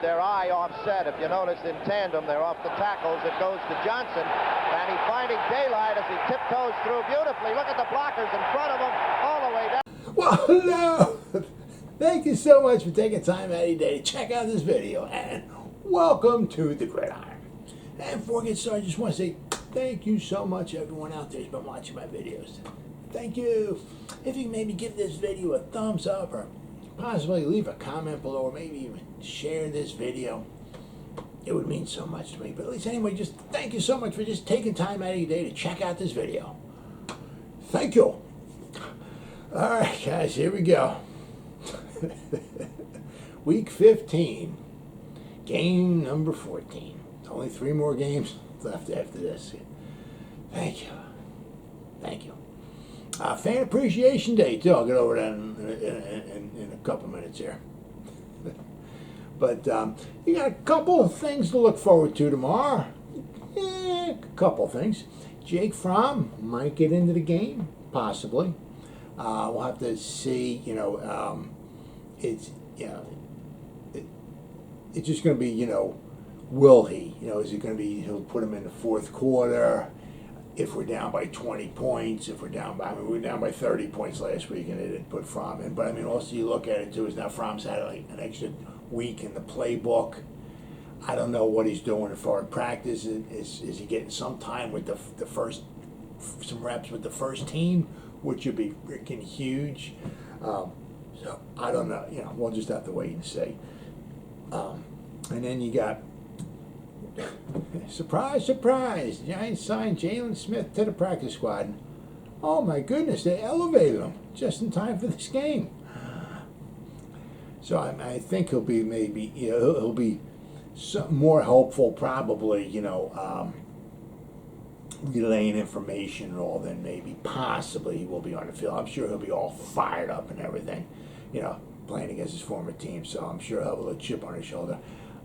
Their eye offset. If you notice in tandem, they're off the tackles. It goes to Johnson, and he's finding daylight as he tiptoes through beautifully. Look at the blockers in front of him all the way down. Well, hello. Thank you so much for taking time out of your day to check out this video, and welcome to the Gridiron. And before we get started, I just want to say thank you so much, everyone out there who's been watching my videos. Thank you. If you can maybe give this video a thumbs up, or possibly leave a comment below, or maybe even share this video, it would mean so much to me. But at least anyway, just thank you so much for just taking time out of your day to check out this video. Thank you. All right, guys, here we go. Week 15, game number 14. Only 3 more games left after this. Thank you. Thank you. Fan Appreciation Day, too. I'll get over that in a couple minutes here. But you got a couple of things to look forward to tomorrow. A couple of things. Jake Fromm might get into the game, possibly. We'll have to see. It's it's just going to be, will he? Is it going to be? He'll put him in the fourth quarter. If we're down by 20 points, we were down by 30 points last week, and they didn't put Fromm in. But also you look at it too, is now Fromm's had like an extra week in the playbook. I don't know what he's doing as far as practice. Is he getting some time with some reps with the first team, which would be freaking huge. So I don't know. We'll just have to wait and see. And then you got. Surprise, surprise. Giants signed Jaylen Smith to the practice squad. Oh my goodness, they elevated him just in time for this game. So I think he'll be he'll be more helpful, probably, relaying information and all, than maybe possibly he will be on the field. I'm sure he'll be all fired up and everything, playing against his former team. So I'm sure he'll have a little chip on his shoulder.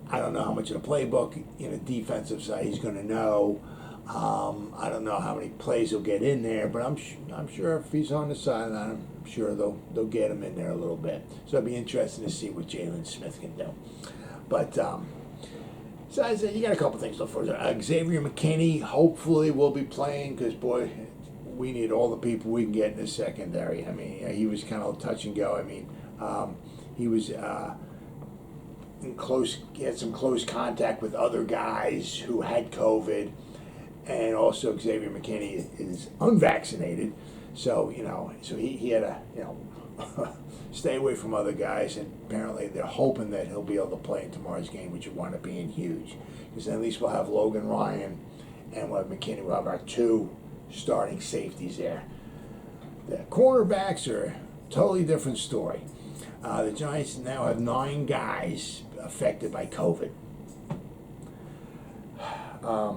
I don't know how much of the playbook, defensive side, he's going to know. I don't know how many plays he'll get in there, but I'm sure if he's on the sideline, I'm sure they'll get him in there a little bit. So it'll be interesting to see what Jaylen Smith can do. But so I said, you got a couple things to look for. Xavier McKinney hopefully will be playing, because boy, we need all the people we can get in the secondary. I mean, he was kind of touch and go. I mean, he was. He had some close contact with other guys who had COVID, and also Xavier McKinney is unvaccinated, so he had to stay away from other guys, and apparently they're hoping that he'll be able to play in tomorrow's game, which would wind up being huge, because then at least we'll have Logan Ryan and we'll have McKinney. We'll have our 2 starting safeties there. The cornerbacks are a totally different story. The Giants now have 9 guys affected by COVID. I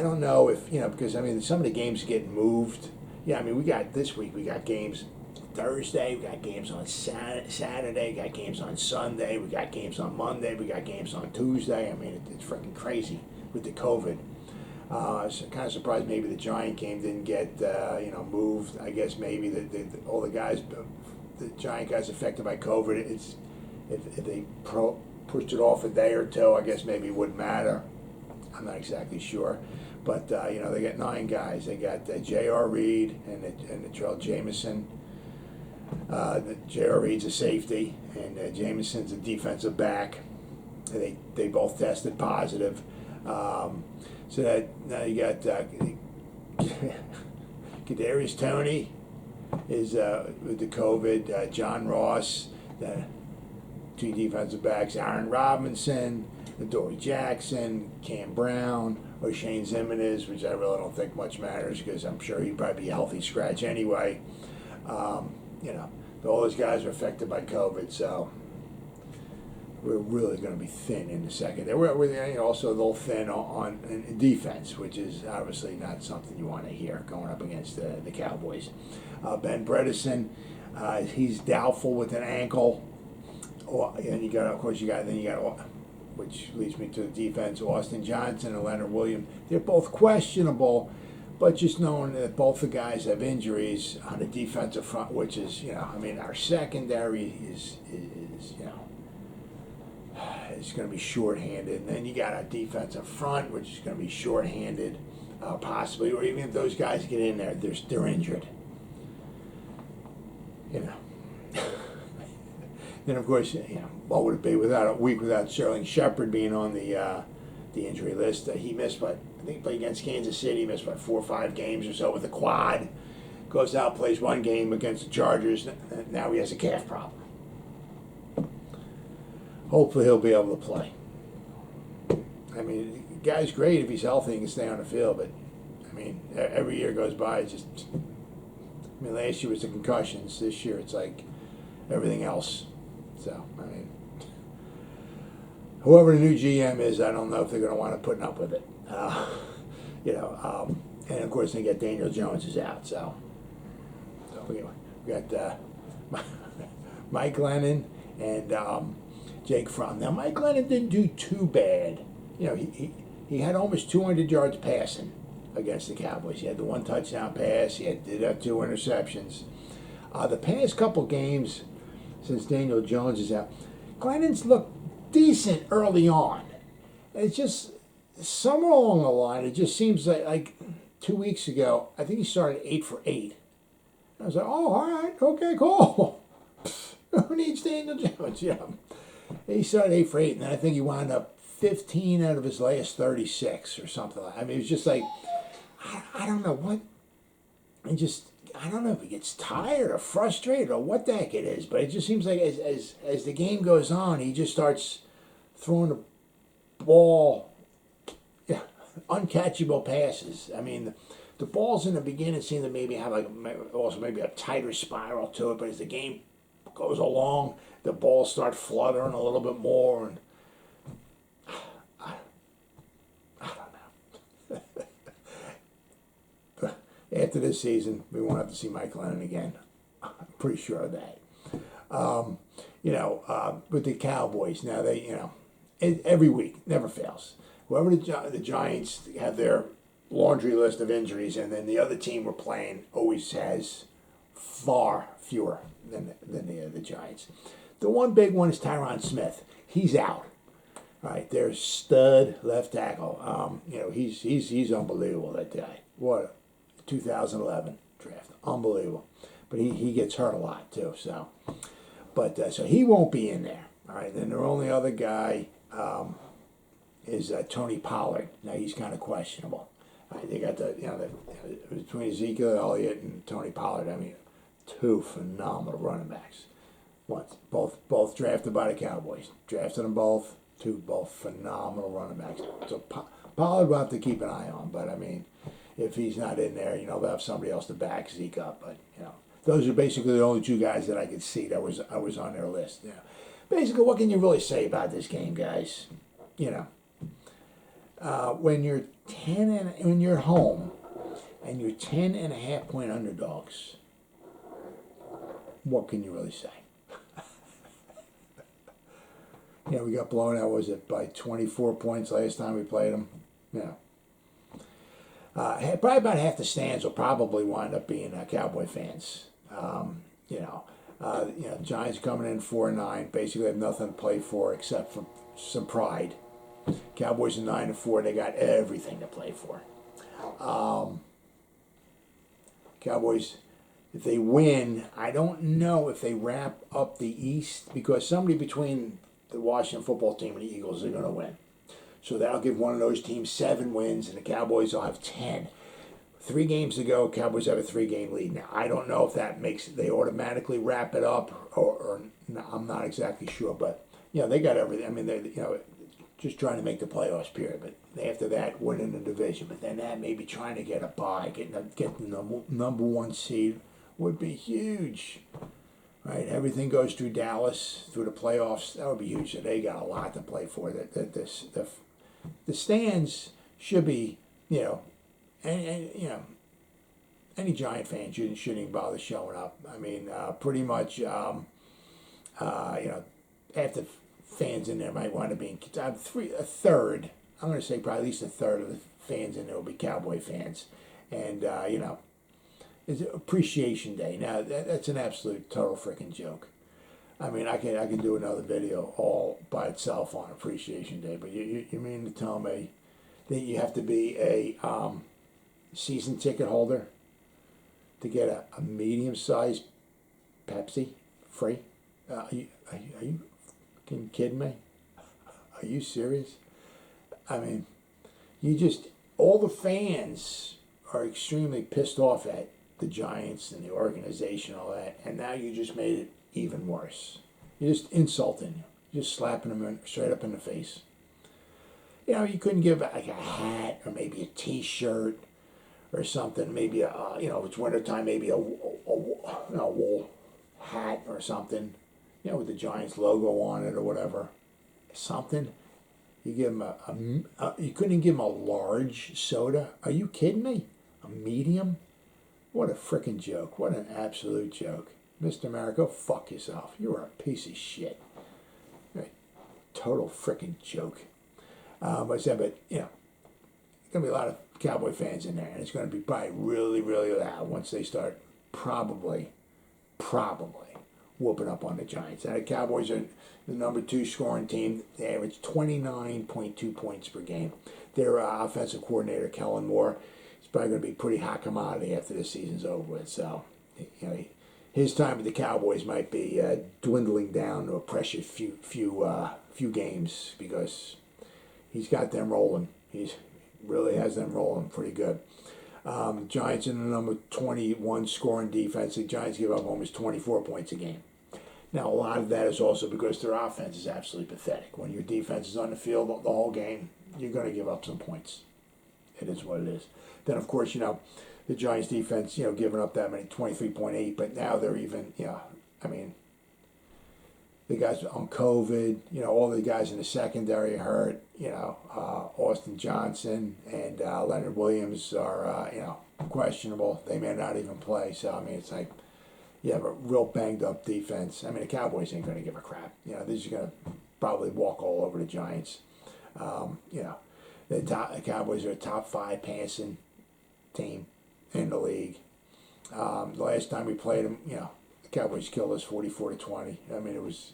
don't know if, because, some of the games are getting moved. We got this week, we got games Thursday, we got games on Saturday, we got games on Sunday, we got games on Monday, we got games on Tuesday. It's freaking crazy with the COVID. I was kind of surprised maybe the Giant game didn't get, moved. I guess maybe all the guys, the Giant guys affected by COVID, if they pushed it off a day or 2, I guess maybe it wouldn't matter. I'm not exactly sure. But, they got 9 guys. They got J.R. Reed and the Terrell Jamison. J.R. Reed's a safety, and Jamison's a defensive back. They both tested positive. So that now you got Kadarius Toney is with the COVID. John Ross, the 2 defensive backs. Aaron Robinson, Adoree Jackson, Cam Brown, Oshane Ximines, which I really don't think much matters, because I'm sure he'd probably be a healthy scratch anyway. All those guys are affected by COVID, so we're really going to be thin in the second. We're also a little thin on defense, which is obviously not something you want to hear going up against the Cowboys. Ben Bredesen, he's doubtful with an ankle. And you got, which leads me to the defense, Austin Johnson and Leonard Williams. They're both questionable, but just knowing that both the guys have injuries on the defensive front, which is, our secondary is is going to be shorthanded. And then you got a defense up front, which is going to be shorthanded, possibly. Or even if those guys get in there, they're injured. You know. Then, of course, what would it be without a week without Sterling Shepard being on the injury list? He missed, I think he played against Kansas City. He missed, 4 or 5 games or so with a quad. Goes out, plays 1 game against the Chargers. Now he has a calf problem. Hopefully he'll be able to play. I mean, the guy's great if he's healthy and can stay on the field, but, I mean, every year goes by, it's just, I mean, last year was the concussions. This year it's like everything else. So, I mean, whoever the new GM is, I don't know if they're going to want to put up with it. And of course they get Daniel Jones is out. So we got Mike Lennon and Jake Fromm. Now Mike Lennon didn't do too bad. He had almost 200 yards passing against the Cowboys. He had the 1 touchdown pass. He did have 2 interceptions. The past couple games since Daniel Jones is out, Glennon's looked decent early on. It's just somewhere along the line, it just seems like 2 weeks ago, I think he started 8 for 8. I was like, oh, all right, okay, cool. Who needs Daniel Jones? He started 8 for 8, and then I think he wound up 15 out of his last 36 or something like that. I mean, it was just like, I don't know what, I don't know if he gets tired or frustrated or what the heck it is, but it just seems like as the game goes on, he just starts throwing the ball, uncatchable passes. I mean, the balls in the beginning seem to maybe have maybe a tighter spiral to it, but as the game goes along, the balls start fluttering a little bit more, and I don't know. After this season, we won't have to see Mike Lennon again. I'm pretty sure of that. With the Cowboys, now every week, never fails. Whoever the Giants have their laundry list of injuries, and then the other team we're playing always has far fewer than the Giants. The one big one is Tyron Smith. He's out. All right, there's stud left tackle. He's unbelievable, that guy. What? 2011 draft, unbelievable. But he gets hurt a lot too. So he won't be in there. All right. Then their only other guy is Tony Pollard. Now he's kind of questionable. They got between Ezekiel Elliott and Tony Pollard. I mean, 2 phenomenal running backs. Both drafted by the Cowboys. Drafted them both. 2 both phenomenal running backs. So Pollard will have to keep an eye on. But I mean, if he's not in there, they'll have somebody else to back Zeke up. But those are basically the only 2 guys that I could see that was on their list. Basically, what can you really say about this game, guys? When you're when you're home and you're 10.5-point underdogs, what can you really say? We got blown out, was it by 24 points last time we played them? Probably about half the stands will probably wind up being Cowboy fans. Giants coming in 4-9, basically have nothing to play for except for some pride. Cowboys are 9-4, they got everything to play for. Cowboys, if they win, I don't know if they wrap up the East, because somebody between the Washington football team and the Eagles are going to win. So that'll give one of those teams 7 wins, and the Cowboys will have 10. 3 games ago, Cowboys have a 3-game lead. Now, I don't know if that makes they automatically wrap it up, or no, I'm not exactly sure. But they got everything. I mean, they just trying to make the playoffs, period. But after that, winning the division. But then that maybe trying to get a bye, get the number 1 seed would be huge. Right, everything goes through Dallas, through the playoffs. That would be huge. So they got a lot to play for. The stands should be, any Giant fan shouldn't even bother showing up. I mean, pretty much, half the fans in there might want to be a third. I'm going to say probably at least a third of the fans in there will be Cowboy fans, and it's Appreciation Day. Now that's an absolute total freaking joke. I mean, I can do another video all by itself on Appreciation Day, but you mean to tell me that you have to be a season ticket holder to get a medium-sized Pepsi free? Are you fucking kidding me? Are you serious? I mean, all the fans are extremely pissed off at the Giants and the organization and all that, and now you just made it even worse. You're just insulting them. You're just slapping them straight up in the face. You know, you couldn't give like a hat or maybe a T-shirt or something. Maybe it's wintertime, maybe a wool hat or something. You know, with the Giants logo on it or whatever. Something. You give them you couldn't give them a large soda. Are you kidding me? A medium? What a frickin' joke. What an absolute joke. Mr. America, go fuck yourself. You are a piece of shit. You're a total frickin' joke. But you know, there's going to be a lot of Cowboy fans in there, and it's going to be probably really, really loud once they start probably whooping up on the Giants. Now, the Cowboys are the number 2 scoring team. They average 29.2 points per game. Their offensive coordinator, Kellen Moore, is probably going to be a pretty hot commodity after the season's over with. So, you know, his time with the Cowboys might be dwindling down to a precious few games because he's got them rolling. He really has them rolling pretty good. Giants in the number 21 scoring defense. The Giants give up almost 24 points a game. Now, a lot of that is also because their offense is absolutely pathetic. When your defense is on the field the whole game, you're going to give up some points. It is what it is. Then, of course, you know, the Giants defense, you know, giving up that many, 23.8, but now they're even, you know, I mean, the guys on COVID, you know, all the guys in the secondary are hurt, you know, Austin Johnson and Leonard Williams are, you know, questionable. They may not even play. So, I mean, it's like you have a real banged up defense. I mean, the Cowboys ain't going to give a crap. You know, they're just going to probably walk all over the Giants. You know, the Cowboys are a top 5 passing team in the league. The last time we played them, you know, the Cowboys killed us 44-20. I mean, it was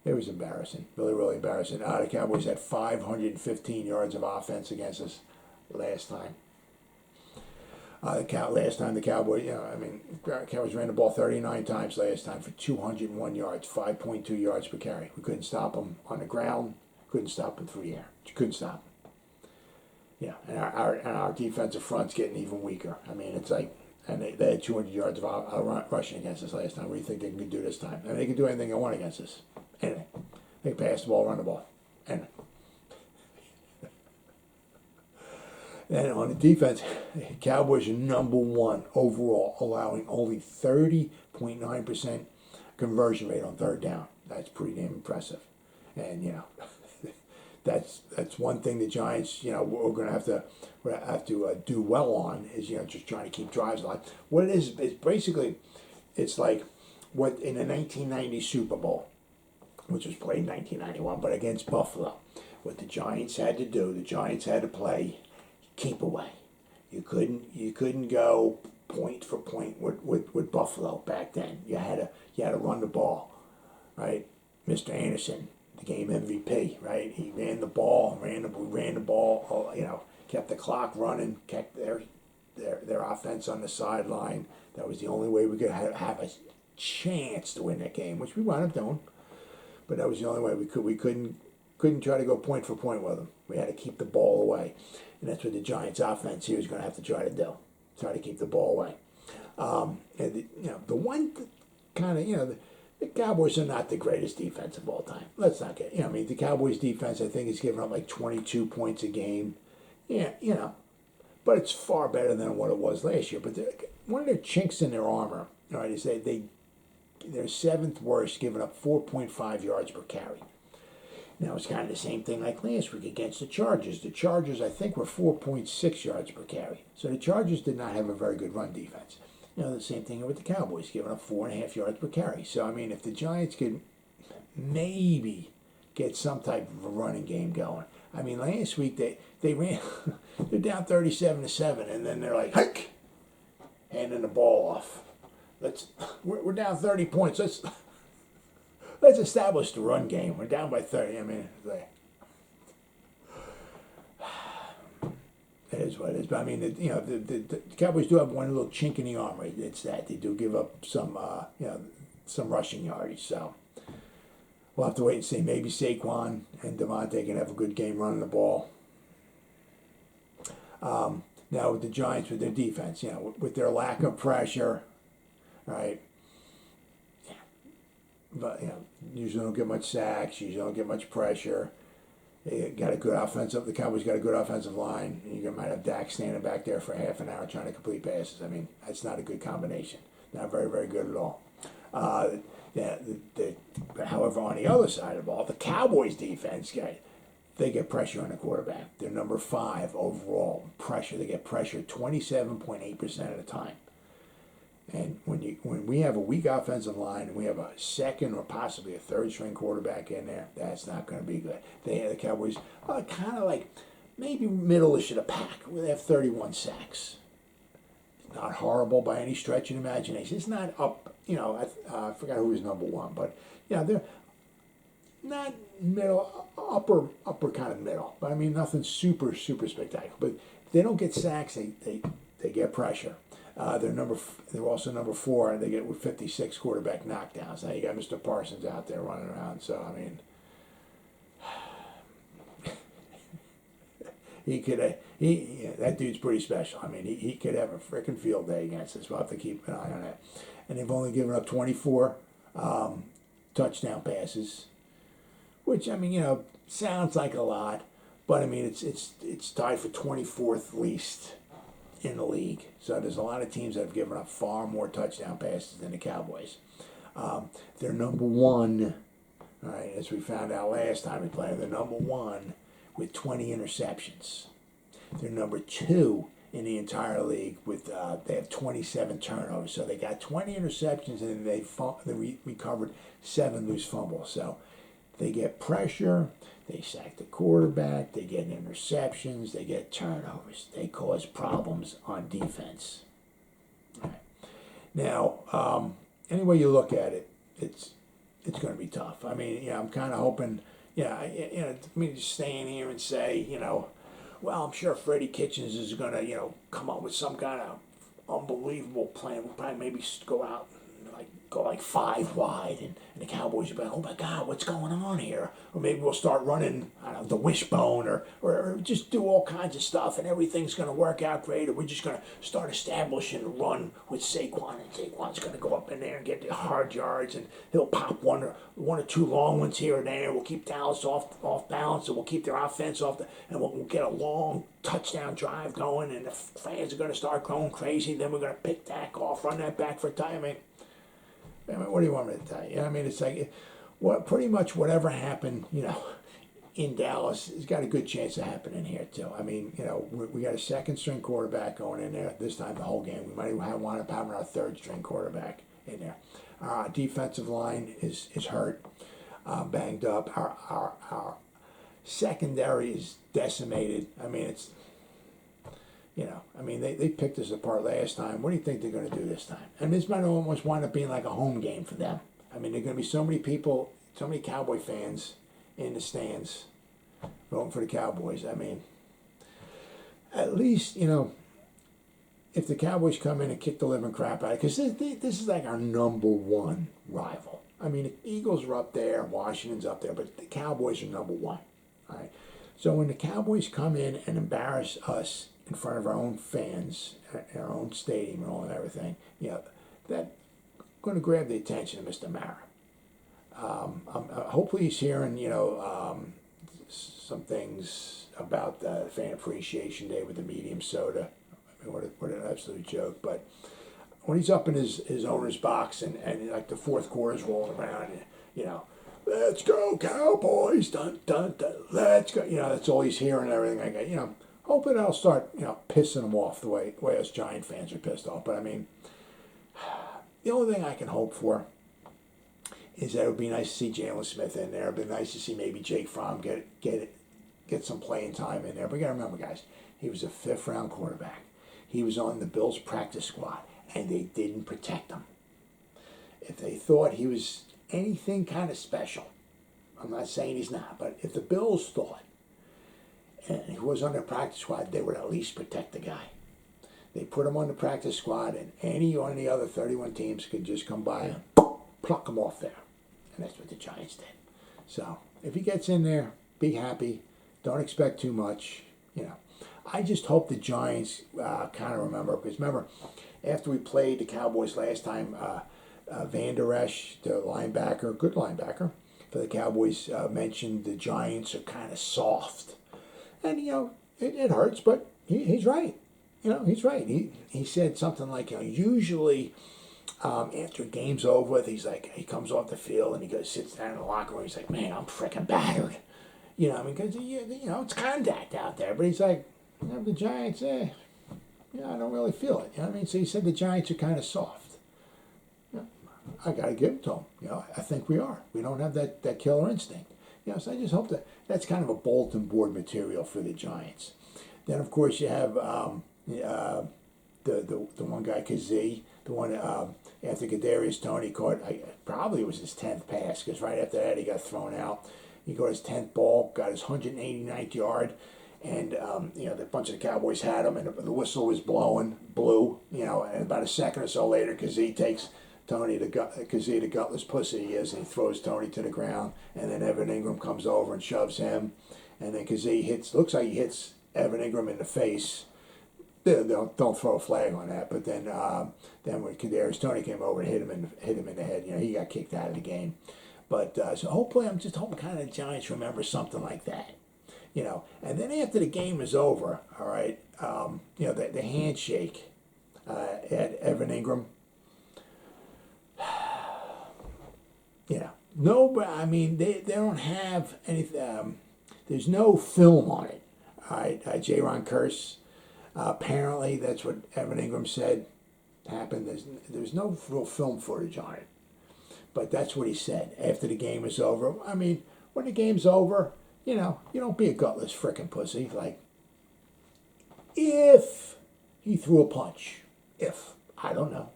embarrassing, really, really embarrassing. The Cowboys had 515 yards of offense against us last time. Last time the Cowboys, you know, I mean, Cowboys ran the ball 39 times last time for 201 yards, 5.2 yards per carry. We couldn't stop them on the ground, couldn't stop them through the air. Couldn't stop them. Yeah, and our defensive front's getting even weaker. I mean, it's like, and they had 200 yards of rushing against us last time. What do you think they can do this time? I mean, they can do anything they want against us. Anything. They can pass the ball, run the ball. Anything. And on the defense, Cowboys are number 1 overall, allowing only 30.9% conversion rate on third down. That's pretty damn impressive. And, you know, that's one thing the Giants, you know, we're going to have to do well on is, you know, just trying to keep drives alive. What it is basically, it's like what in the 1990 Super Bowl, which was played in 1991, but against Buffalo. What the Giants had to do, the Giants had to play keep away. You couldn't go point for point with Buffalo back then. You had to run the ball, right? Mr. Anderson, the game MVP, right? He ran the ball, ran the ball. You know, kept the clock running, kept their offense on the sideline. That was the only way we could have a chance to win that game, which we wound up doing. But that was the only way we couldn't try to go point for point with them. We had to keep the ball away. And that's what the Giants offense here is going to have to try to do. Try to keep the ball away. The one kind of, you know, the Cowboys are not the greatest defense of all time. Let's not get, you know, I mean, the Cowboys defense, I think, is giving up like 22 points a game. Yeah, you know, but it's far better than what it was last year. But one of their chinks in their armor, all right, is they're 7th worst, giving up 4.5 yards per carry. Now, it's kind of the same thing like last week against the Chargers. The Chargers, I think, were 4.6 yards per carry. So the Chargers did not have a very good run defense. You know, the same thing with the Cowboys, giving up 4.5 yards per carry. So, I mean, if the Giants could maybe get some type of a running game going. I mean, last week they ran, they're down 37-7, and then they're like, hike, handing the ball off. we're down 30 points. Let's establish the run game. We're down by 30. I mean, it is what it is. But I mean, the Cowboys do have one little chink in the armor. It's that they do give up some rushing yardage. So we'll have to wait and see. Maybe Saquon and Devontae can have a good game running the ball. Now with the Giants, with their defense, with their lack of pressure, right? But usually don't get much sacks. Usually don't get much pressure. They got a good offensive. The Cowboys got a good offensive line. You might have Dak standing back there for half an hour trying to complete passes. I mean, that's not a good combination. Not very, very good at all. However, on the other side of the ball, the Cowboys defense, they get pressure on the quarterback. They're number 5 overall pressure. They get pressure 27.8% of the time. And when we have a weak offensive line and we have a second or possibly a third string quarterback in there, that's not going to be good. The Cowboys are kind of like maybe middle-ish of the pack. They have 31 sacks. Not horrible by any stretch of the imagination. It's not up, I forgot who was number 1, but they're not middle, upper kind of middle. But I mean, nothing super, super spectacular. But if they don't get sacks, they get pressure. They're also number 4, and they get with 56 quarterback knockdowns. Now you got Mr. Parsons out there running around. So I mean, that dude's pretty special. I mean, he could have a freaking field day against us. We'll have to keep an eye on that. And they've only given up 24 touchdown passes, which I mean, sounds like a lot, but I mean it's tied for 24th least in the league. So there's a lot of teams that have given up far more touchdown passes than the Cowboys. They're number 1, all right, as we found out last time we played. They're number 1 with 20 interceptions. They're number 2 in the entire league with they have 27 turnovers. So they got 20 interceptions and they recovered 7 loose fumbles. So they get pressure, they sack the quarterback, they get interceptions, they get turnovers. They cause problems on defense. All right. Now, any way you look at it, it's going to be tough. I mean, I'm kind of hoping, just staying here and say, well, I'm sure Freddie Kitchens is going to, come up with some kind of unbelievable plan. We'll probably maybe go out and go like 5 wide, and the Cowboys will be like, oh my God, what's going on here? Or maybe we'll start running, the wishbone, or just do all kinds of stuff, and everything's going to work out great. Or we're just going to start establishing a run with Saquon, and Saquon's going to go up in there and get the hard yards, and he'll pop one or 2 long ones here and there. We'll keep Dallas off balance, and we'll keep their offense and we'll get a long touchdown drive going, and the fans are going to start going crazy. Then we're going to pick Dak off, run that back for time. I mean, what do you want me to tell you? I mean, it's like, pretty much whatever happened, in Dallas has got a good chance of happening here too. I mean, we got a second string quarterback going in there this time the whole game. We might wind up having our third string quarterback in there. Our defensive line is hurt, banged up. Our secondary is decimated. I mean, they picked us apart last time. What do you think they're going to do this time? And this might almost wind up being like a home game for them. I mean, there are going to be so many people, so many Cowboy fans in the stands voting for the Cowboys. I mean, at least, if the Cowboys come in and kick the living crap out of it, because this is like our number 1 rival. I mean, the Eagles are up there, Washington's up there, but the Cowboys are number 1. All right. So when the Cowboys come in and embarrass us in front of our own fans, our own stadium and everything, that's going to grab the attention of Mr. Mara. Hopefully he's hearing, some things about the Fan Appreciation Day with the medium soda. I mean, what an absolute joke. But when he's up in his owner's box and like the fourth quarter's rolling around, let's go Cowboys, dun, dun, dun, let's go. That's all he's hearing and everything like that. Hopefully that'll start, pissing him off the way us Giant fans are pissed off. But I mean, the only thing I can hope for is that it would be nice to see Jaylen Smith in there. It would be nice to see maybe Jake Fromm get some playing time in there. But you got to remember, guys, he was a 5th-round quarterback. He was on the Bills practice squad, and they didn't protect him. if they thought he was anything kind of special, I'm not saying he's not, but if the Bills thought and he was on their practice squad, they would at least protect the guy. They put him on the practice squad, and any or any other 31 teams could just come by and pluck him off there. And that's what the Giants did. So if he gets in there, be happy. Don't expect too much. I just hope the Giants kind of remember, because remember, after we played the Cowboys last time, Van Der Esch, the linebacker, good linebacker for the Cowboys, mentioned the Giants are kind of soft. And, it hurts, but he's right. He's right. He said something like, usually after a game's over with, he comes off the field and he goes, sits down in the locker room. He's like, man, I'm freaking battered. Because, it's contact out there. But he's like, the Giants, I don't really feel it. So he said the Giants are kind of soft. I got to give it to him. I think we are. We don't have that killer instinct. So I just hope that's kind of a bulletin board material for the Giants. Then, of course, you have the one guy, Kazee, the one after Kadarius Toney caught, probably it was his 10th pass, because right after that he got thrown out. He got his 10th ball, got his 189th yard, and the bunch of the Cowboys had him, and the whistle was blew, and about a second or so later, Kazee takes Kazee, the gutless pussy he is, and he throws Toney to the ground, and then Evan Ingram comes over and shoves him, and then Kazee looks like he hits Evan Ingram in the face. Don't throw a flag on that, but then when Kadarius Toney came over and hit him in the head, he got kicked out of the game. But so hopefully, I'm just hoping kind of the Giants remember something like that, And then after the game is over, all right, the handshake at Evan Ingram. They don't have anything. There's no film on it. All right, Jaron Curse. Apparently, that's what Evan Ingram said happened. There's no real film footage on it, but that's what he said after the game is over. When the game's over, you don't be a gutless frickin' pussy. Like, if he threw a punch, I don't know.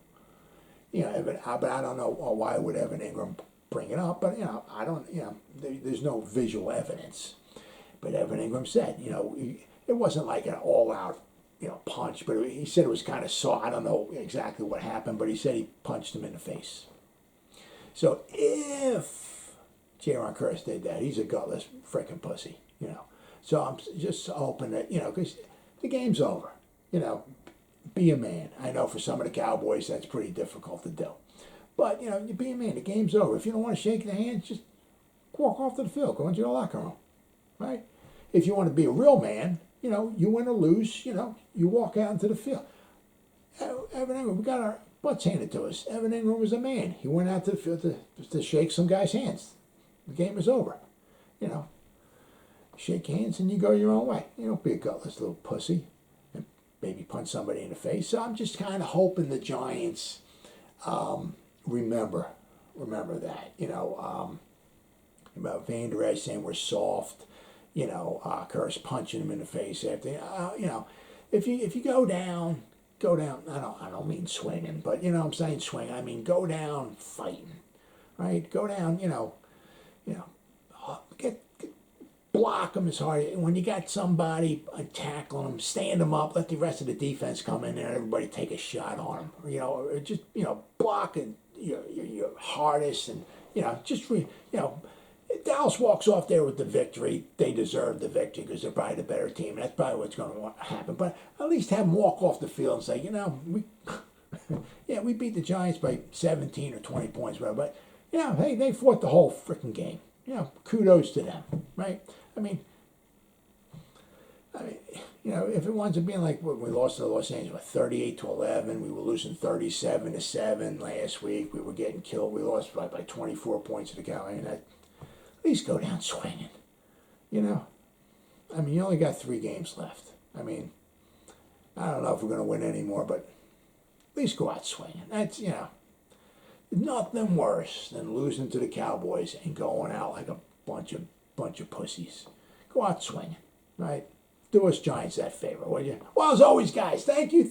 But I don't know why would Evan Ingram bring it up. But I don't. There's no visual evidence. But Evan Ingram said, it wasn't like an all-out, punch. But he said it was kind of soft. I don't know exactly what happened, but he said he punched him in the face. So if Jaron Curse did that, he's a gutless frickin' pussy. So I'm just hoping that because the game's over. Be a man. I know for some of the Cowboys that's pretty difficult to do. But, you be a man. The game's over. If you don't want to shake the hand, just walk off to the field. Go into the locker room. Right? If you want to be a real man, you win or lose, you walk out into the field. Evan Ingram, we got our butts handed to us. Evan Ingram was a man. He went out to the field to shake some guy's hands. The game is over. Shake hands and you go your own way. You don't be a gutless little pussy. Maybe punch somebody in the face. So I'm just kind of hoping the Giants remember that. About Van Der Esch saying we're soft. Curse punching him in the face after. If you go down. I don't mean swinging, but I'm saying swing. I mean go down fighting, right? Go down. Block them as hard. When you got somebody tackling them, stand them up. Let the rest of the defense come in there and everybody take a shot on them. Or just block and your hardest and if Dallas walks off there with the victory, they deserve the victory because they're probably the better team. That's probably what's going to happen. But at least have them walk off the field and say, we beat the Giants by 17 or 20 points, whatever. But hey, they fought the whole freaking game. Kudos to them, right? If it winds up being like what we lost to Los Angeles, 38-11, we were losing 37-7 last week. We were getting killed. We lost by 24 points to the Cowboys. At least go down swinging. You only got 3 games left. I don't know if we're going to win anymore, but at least go out swinging. That's nothing worse than losing to the Cowboys and going out like a bunch of pussies. Go out swinging, right? Do us Giants that favor, will you? Well, as always, guys, thank you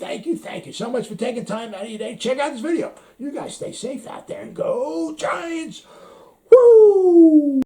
so much for taking time out of your day. Check out this video. You guys stay safe out there and go Giants. Woo!